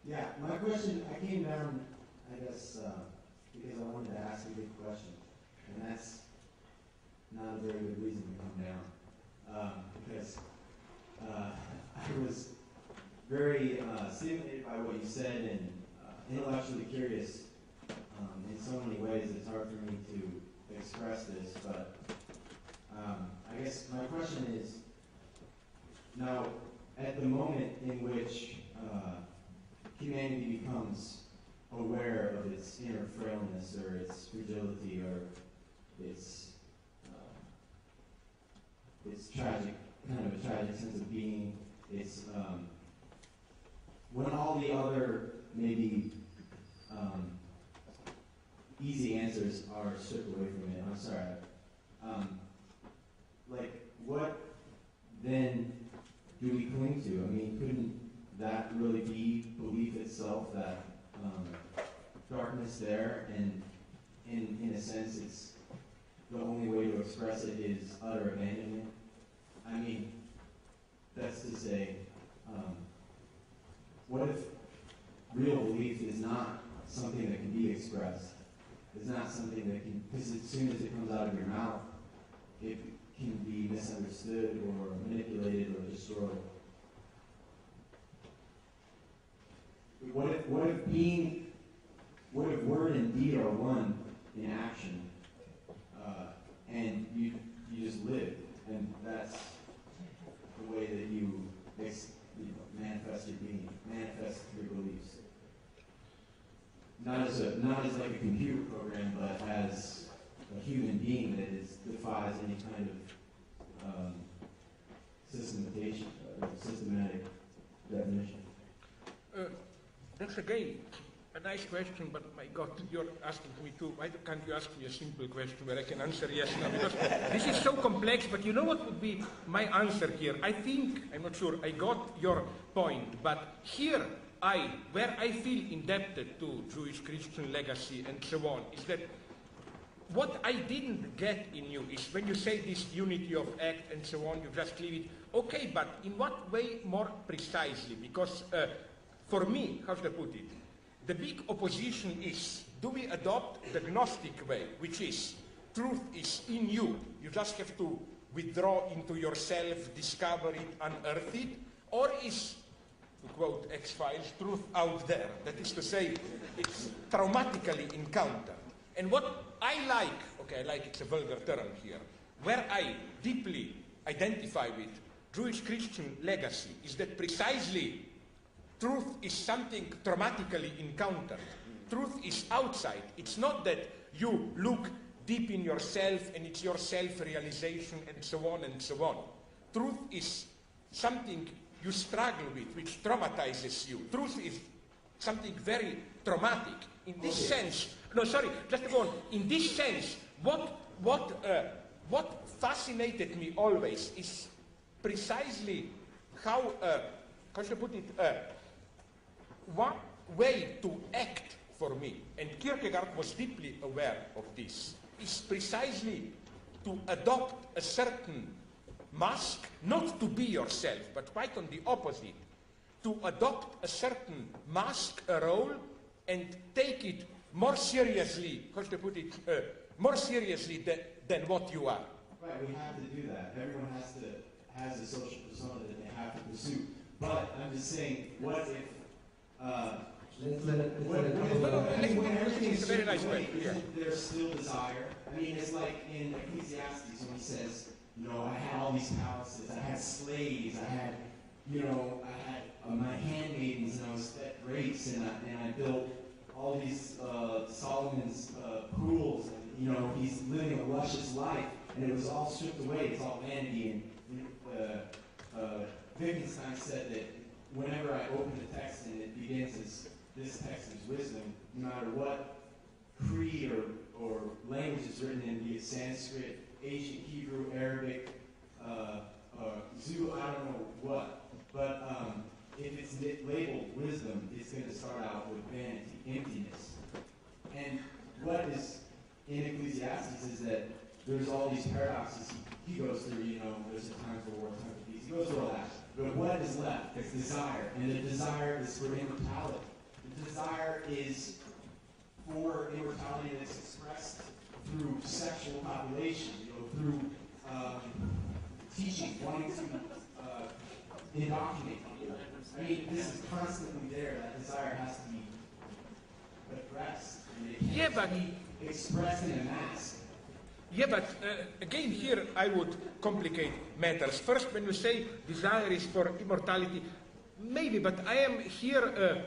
Yeah, my question, I came down, I guess, because I wanted to ask a big question, and that's not a very good reason to come down, because I was very stimulated by what you said and intellectually curious in so many ways. It's hard for me to express this, but I guess my question is, now, at the moment in which humanity becomes aware of its inner frailness or its fragility or its tragic, kind of a tragic sense of being, it's when all the other maybe easy answers are stripped away from it. I'm sorry. Like, what then do we cling to? I mean, couldn't that really be belief itself, that darkness there, and in a sense it's the only way to express it is utter abandonment? I mean, that's to say, what if real belief is not something that can be expressed? It's not something that can, because as soon as it comes out of your mouth, it can be misunderstood or manipulated or destroyed. What if word and deed are one in action, and you just live, and that's the way that you manifest your being, manifest your beliefs. Not as like a computer program, but as a human being that defies any kind of systematic definition. That's again a nice question, but my God, you're asking me too. Why can't you ask me a simple question where I can answer yes now? Because this is so complex, but you know what would be my answer here? I think, I'm not sure, I got your point, but here where I feel indebted to Jewish Christian legacy and so on, is that what I didn't get in you is when you say this unity of act and so on, you just leave it. Okay, but in what way more precisely? Because for me, how should I put it? The big opposition is, do we adopt the Gnostic way, which is, truth is in you, you just have to withdraw into yourself, discover it, unearth it, or is, to quote X-Files, truth out there? That is to say, it's traumatically encountered. And what I like, okay, I like it's a vulgar term here, where I deeply identify with Jewish Christian legacy is that precisely truth is something traumatically encountered. Truth is outside. It's not that you look deep in yourself and it's your self-realization and so on and so on. Truth is something you struggle with, which traumatizes you. Truth is something very traumatic. In this sense, no, sorry, just to go on. In this sense, what fascinated me always is precisely how should I put it, one way to act for me, and Kierkegaard was deeply aware of this, is precisely to adopt a certain mask, not to be yourself, but quite on the opposite, to adopt a certain mask, a role, and take it more seriously, how should I put it, more seriously than what you are. Right, we have to do that. Everyone has a social persona that they have to pursue. But I'm just saying, what if when everything is stripped away, isn't there still desire? I mean, it's like in Ecclesiastes when he says, I had all these palaces, I had slaves, I had my handmaidens, and I was fed grapes, and I built all these Solomon's pools, and he's living a luscious life, and it was all stripped away. It's all vanity. And Wittgenstein said that whenever I open the text and it begins as this text is wisdom, no matter what creed or language is written in, be it Sanskrit, ancient Hebrew, Arabic, Zulu, I don't know what, but if it's labeled wisdom, it's going to start out with vanity, emptiness. And what is in Ecclesiastes is that there's all these paradoxes he goes through, there's a time for war, a time for peace. He goes through all that. But what is left? It's desire. And the desire is for immortality. The desire is for immortality that's expressed through sexual population, through teaching, wanting to indoctrinate people. I mean, this is constantly there. That desire has to be addressed. And it can't be expressed in a mask. Yeah, but again, here I would complicate matters. First, when you say desire is for immortality, maybe, but I am here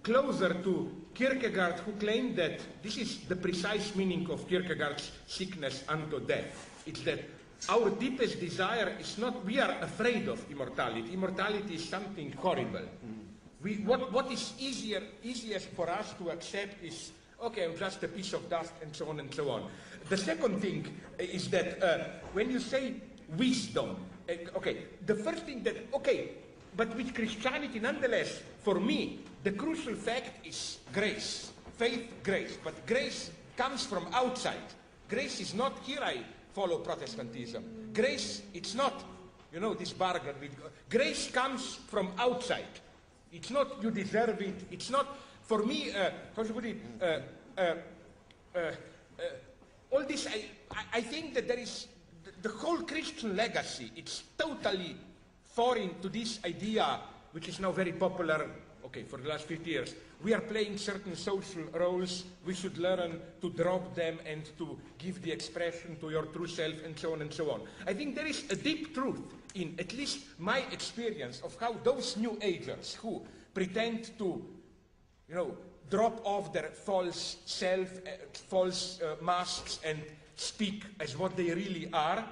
closer to Kierkegaard, who claimed that this is the precise meaning of Kierkegaard's sickness unto death. It's that our deepest desire is not, we are afraid of immortality. Immortality is something horrible. What is easiest for us to accept is, okay, I'm just a piece of dust, and so on and so on. The second thing is that when you say wisdom, okay, the first thing that, okay, but with Christianity, nonetheless, for me, the crucial fact is grace, faith, grace. But grace comes from outside. Grace is not, here I follow Protestantism. Grace, it's not, this bargain with God. Grace comes from outside. It's not you deserve it. It's not, for me, how should I put it, all this, I think that there is, the whole Christian legacy, it's totally foreign to this idea, which is now very popular, okay, for the last 50 years. We are playing certain social roles, we should learn to drop them and to give the expression to your true self, and so on and so on. I think there is a deep truth in at least my experience of how those New Agers who pretend to, drop off their false self, false masks, and speak as what they really are,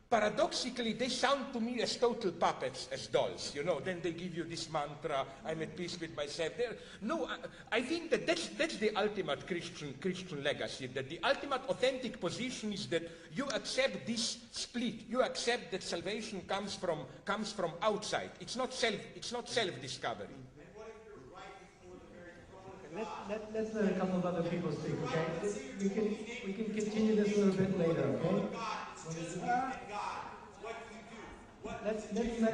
paradoxically, they sound to me as total puppets, as dolls, Then they give you this mantra, I'm at peace with myself. No, I think that that's the ultimate Christian legacy, that the ultimate authentic position is that you accept this split. You accept that salvation comes from outside. It's not self-discovery. Let's let a couple of other people speak, okay? We can continue this a little bit later, okay?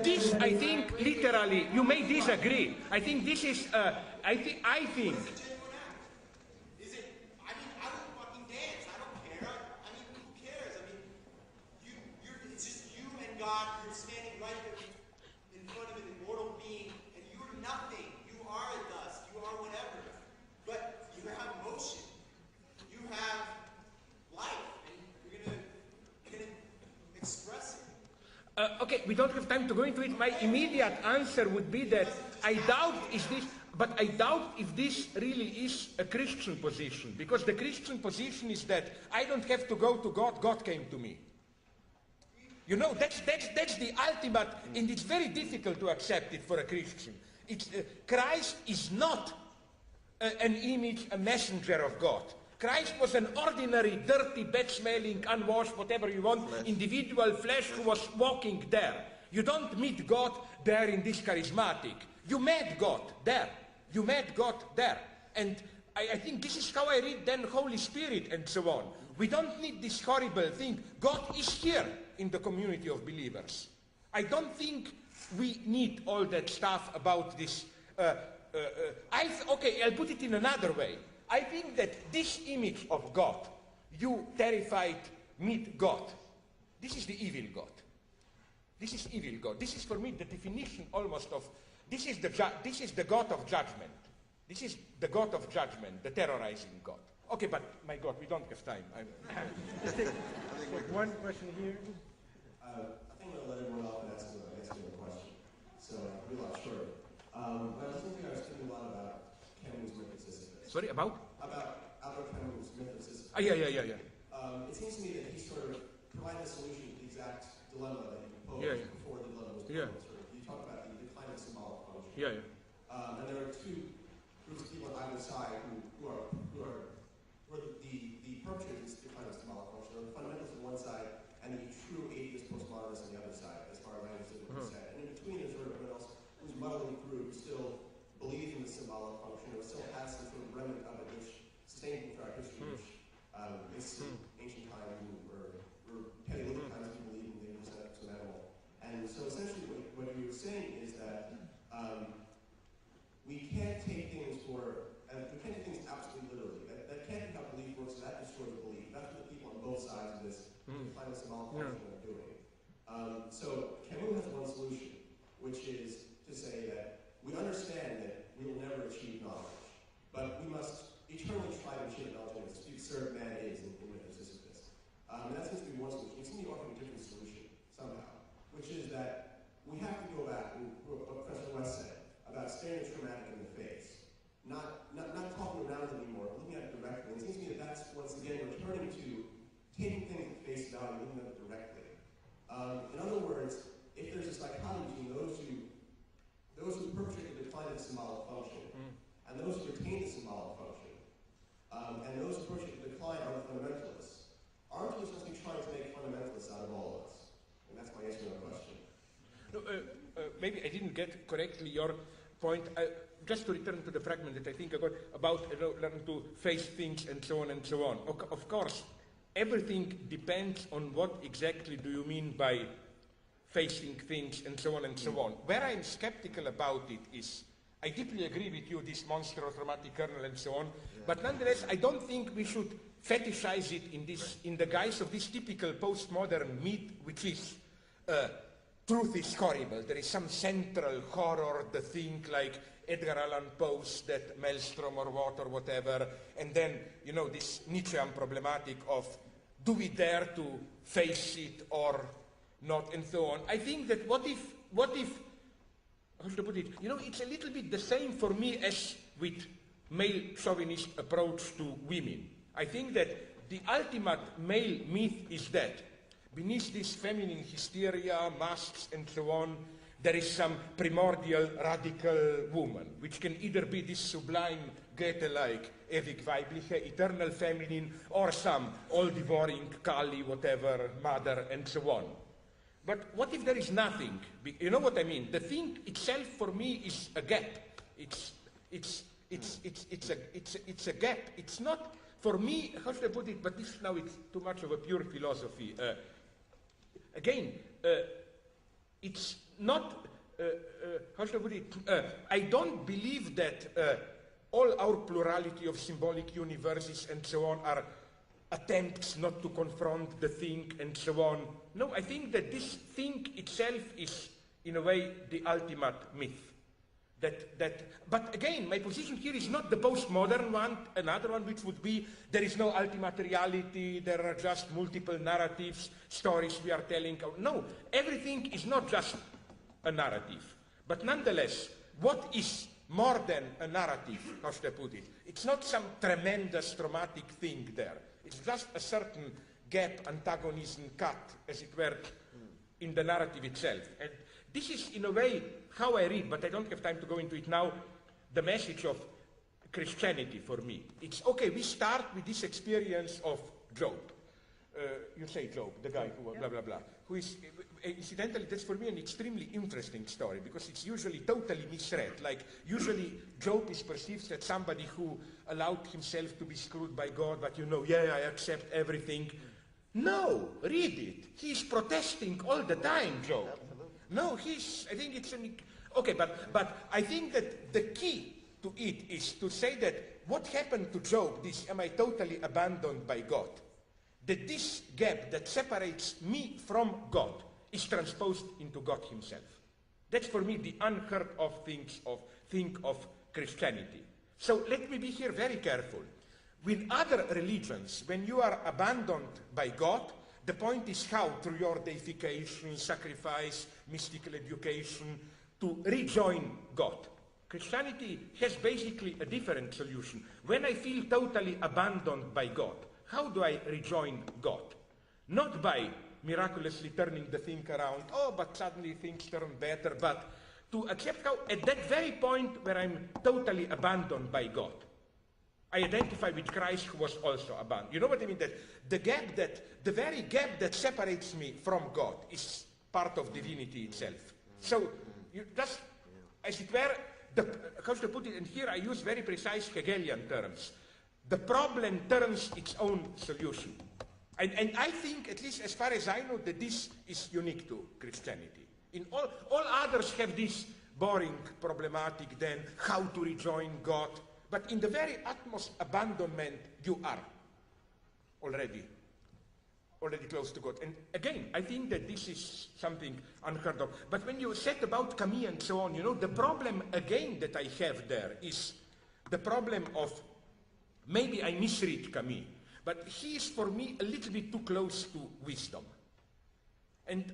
This, I think, literally, you may disagree. I think this is, I think. I don't fucking dance. I don't care. I mean, who cares? I mean, it's just you and God. You're standing right there in front of an immortal being, and you're nothing. You are a dust. You are whatever. But you have motion. You have life, and you're gonna express it. Okay, we don't have time to go into it. My immediate answer would be that I doubt if this really is a Christian position, because the Christian position is that I don't have to go to God, God came to me. That's the ultimate, and it's very difficult to accept it for a Christian. Christ is not an image, a messenger of God. Christ was an ordinary, dirty, bad-smelling, unwashed, whatever you want, individual flesh who was walking there. You don't meet God there in this charismatic. You met God there. You met God there. And I think this is how I read then Holy Spirit and so on. We don't need this horrible thing. God is here in the community of believers. I don't think we need all that stuff about this. Okay, I'll put it in another way. I think that this image of God, you terrified meet God, this is the evil God. This is evil God. This is for me the definition almost of, this is the God of judgment. This is the God of judgment, the terrorizing God. Okay, but my God, we don't have time. Let's take one question here. I think I'm going to let everyone else answer your question. So we lost short. When I was thinking, I was thinking a lot about Camus' myth of Sisyphus. Sorry, about? About Albert Camus' myth of Sisyphus. Yeah. It seems to me that he sort of provided a solution to the exact dilemma that you posed before the dilemma was posed. You talk about the decline of symbolic function. And there are two groups of people on either side who are the perpetrators of the decline of symbolic function. There are the fundamentalists on one side and the true atheist postmodernists on the other side, as far as I understood what you said. And in between is sort of everyone else who's muddling through, who still believes in the symbolic function, or still has some sort of remnant of it, which sustained throughout history, which is ancient times or Paleolithic times people believe in the some animal. And so essentially what you were saying is that we can't take things we can't take things absolutely literally. That can't be how belief works, so that destroys belief. That's what the people on both sides of this define symbolic function are doing. So Camus has one solution, which is to say that we understand that we will never achieve knowledge, but we must eternally try to achieve knowledge as absurd man is in Sisyphus. And that seems to be one solution. It seems to be offering a different solution somehow, which is that we have to go back to what Professor West said about staring a traumatic in the face, not talking around it anymore, looking at it directly. And it seems to me that that's, once again, returning to taking things at face value, looking at it directly. In other words, if there's this dichotomy between those who perpetrate the decline of the symbolic function, and those who retain the symbolic function, and those who perpetrate the decline are the fundamentalists, aren't we supposed to be trying to make fundamentalists out of all of us? And that's my answer to that question. No, maybe I didn't get correctly your point. Just to return to the fragment that I think I got about learning to face things and so on and so on. Of course, everything depends on what exactly do you mean by facing things and so on and so on. Where I'm skeptical about it is, I deeply agree with you, this monster or traumatic kernel and so on, but nonetheless, I don't think we should fetishize it in the guise of this typical postmodern myth, which is truth is horrible. There is some central horror, the thing like Edgar Allan Poe's that Maelstrom or what or whatever, and then, you know, this Nietzschean problematic of do we dare to face it or not, and so on. I think that what if, how should I put it, you know, it's a little bit the same for me as with male chauvinist approach to women. I think that the ultimate male myth is that beneath this feminine hysteria, masks, and so on, there is some primordial radical woman, which can either be this sublime Goethe-like ewig weibliche, eternal feminine, or some all-devouring Kali, whatever, mother, and so on. But what if there is nothing? You know what I mean? The thing itself for me is a gap. It's a gap. It's not, for me, how should I put it, but this now it's too much of a pure philosophy. Again, it's not, how should I put it, I don't believe that all our plurality of symbolic universes and so on are attempts not to confront the thing and so on. No, I think that this thing itself is, in a way, the ultimate myth. But again, my position here is not the postmodern one, another one which would be there is no ultimate reality, there are just multiple narratives, stories we are telling. No, everything is not just a narrative. But nonetheless, what is more than a narrative, how should I put it? It's not some tremendous traumatic thing there. It's just a certain gap, antagonism, cut, as it were, in the narrative itself. And this is, in a way, how I read, but I don't have time to go into it now, the message of Christianity for me. It's, okay, we start with this experience of Job. You say Job, the guy who, blah, blah, blah, who is, incidentally, that's for me an extremely interesting story, because it's usually totally misread. Like, usually Job is perceived as somebody who allowed himself to be screwed by God, but you know, yeah, I accept everything. No, read it. He's protesting all the time, Job. No, I think it's okay, but I think that the key to it is to say that what happened to Job, this am I totally abandoned by God, that this gap that separates me from God is transposed into God himself. That's for me the unheard of thing of Christianity. So let me be here very careful. With other religions, when you are abandoned by God, the point is how, through your deification, sacrifice, mystical education, to rejoin God. Christianity has basically a different solution. When I feel totally abandoned by God, how do I rejoin God? Not by miraculously turning the thing around, oh, but suddenly things turn better, but to accept how, at that very point where I'm totally abandoned by God, I identify with Christ who was also abandoned. You know what I mean? That the very gap that separates me from God is part of divinity itself. So, you just, as it were, how to put it, and here I use very precise Hegelian terms, the problem turns its own solution. And I think, at least as far as I know, that this is unique to Christianity. In all others have this boring, problematic, then how to rejoin God. but in the very utmost abandonment, you are already close to God. And again, I think that this is something unheard of. But when you said about Camus and so on, you know, the problem again that I have there is the problem of, maybe I misread Camus, but he is for me a little bit too close to wisdom. And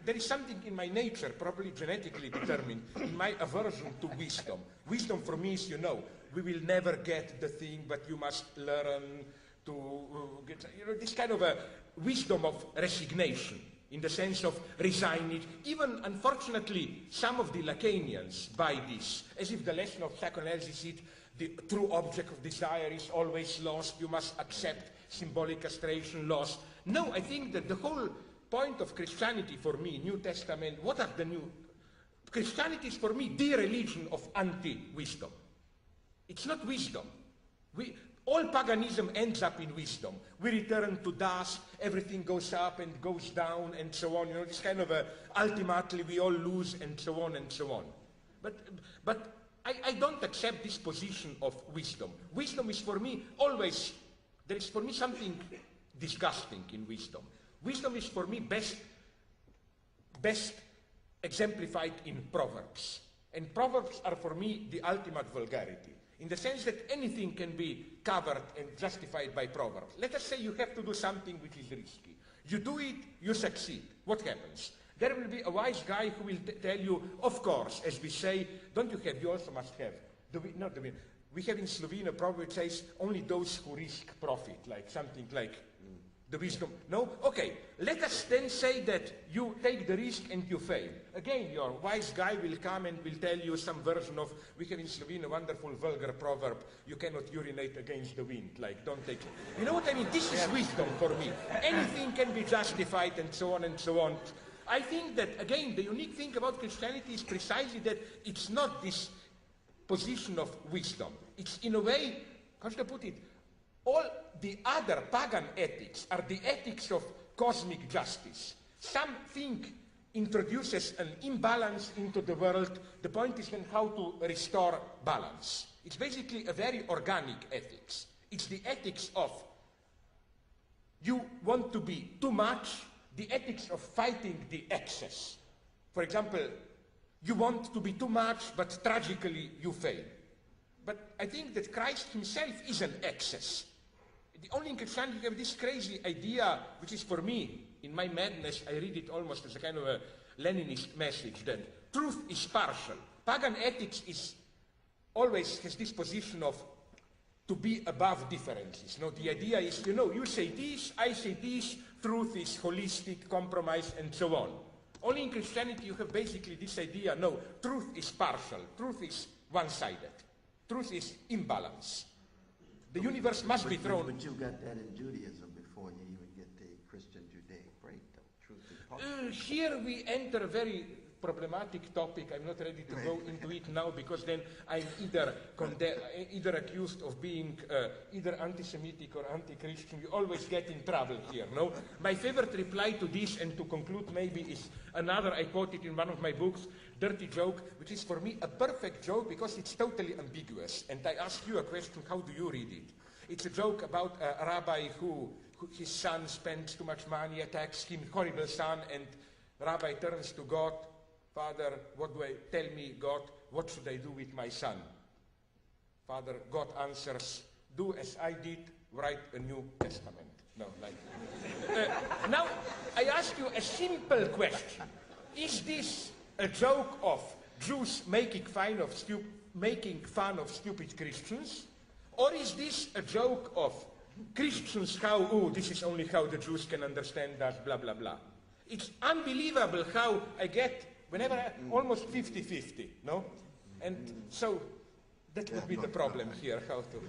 there is something in my nature, probably genetically determined, in my aversion to wisdom. Wisdom for me is, you know, we will never get the thing, but you must learn to get, you know, this kind of a wisdom of resignation, in the sense of resigning. Even, unfortunately, some of the Lacanians buy this, as if the lesson of psychoanalysis is the true object of desire is always lost, you must accept symbolic castration, lost. No, I think that the whole point of Christianity for me, New Testament, what are the new... Christianity is for me the religion of anti-wisdom. It's not wisdom. All paganism ends up in wisdom. We return to dust, everything goes up and goes down and so on. You know, this kind of ultimately we all lose and so on and so on. But I don't accept this position of wisdom. Wisdom is for me always, there is for me something disgusting in wisdom. Wisdom is for me best exemplified in Proverbs. And Proverbs are for me the ultimate vulgarity, in the sense that anything can be covered and justified by Proverbs. Let us say you have to do something which is risky. You do it, you succeed. What happens? There will be a wise guy who will tell you, of course, as we say, don't you have, you also must have. We have in Slovenia a proverb which says, only those who risk profit, like something like the wisdom. No? Okay, let us then say that you take the risk and you fail. Again, your wise guy will come and will tell you some version of, we have in Slovenia a wonderful vulgar proverb, you cannot urinate against the wind, like don't take it. You know what I mean? This is wisdom for me. Anything can be justified and so on and so on. I think that, again, the unique thing about Christianity is precisely that it's not this position of wisdom. It's, in a way, how should I put it, all the other pagan ethics are the ethics of cosmic justice. Something introduces an imbalance into the world. The point is then how to restore balance. It's basically a very organic ethics. It's the ethics of you want to be too much, the ethics of fighting the excess. For example, you want to be too much, but tragically you fail. But I think that Christ himself is an excess. The only in Christianity you have this crazy idea, which is for me, in my madness, I read it almost as a kind of a Leninist message, that truth is partial. Pagan ethics is always has this position of to be above differences. No, the idea is, you know, you say this, I say this, truth is holistic, compromise, and so on. Only in Christianity you have basically this idea, no, truth is partial, truth is one-sided, truth is imbalance. The universe must be thrown. But you got that in Judaism before you even get the Christian Judaic breakdown. Truth is partial. Here we enter a very problematic topic. I'm not ready to go into it now, because then I'm either accused of being either anti-Semitic or anti-Christian. We always get in trouble here, no? My favorite reply to this, and to conclude maybe, is another, I quoted in one of my books, dirty joke, which is for me a perfect joke because it's totally ambiguous. And I ask you a question, how do you read it? It's a joke about a rabbi who his son spends too much money, attacks him, horrible son, and rabbi turns to God, Father, tell me, God, what should I do with my son? Father, God answers, do as I did, write a New Testament. No, like now, I ask you a simple question. Is this a joke of Jews making fun of stupid Christians? Or is this a joke of Christians this is only how the Jews can understand us, blah, blah, blah. It's unbelievable how I get whenever almost 50-50, no? And so that would be the problem here, how to...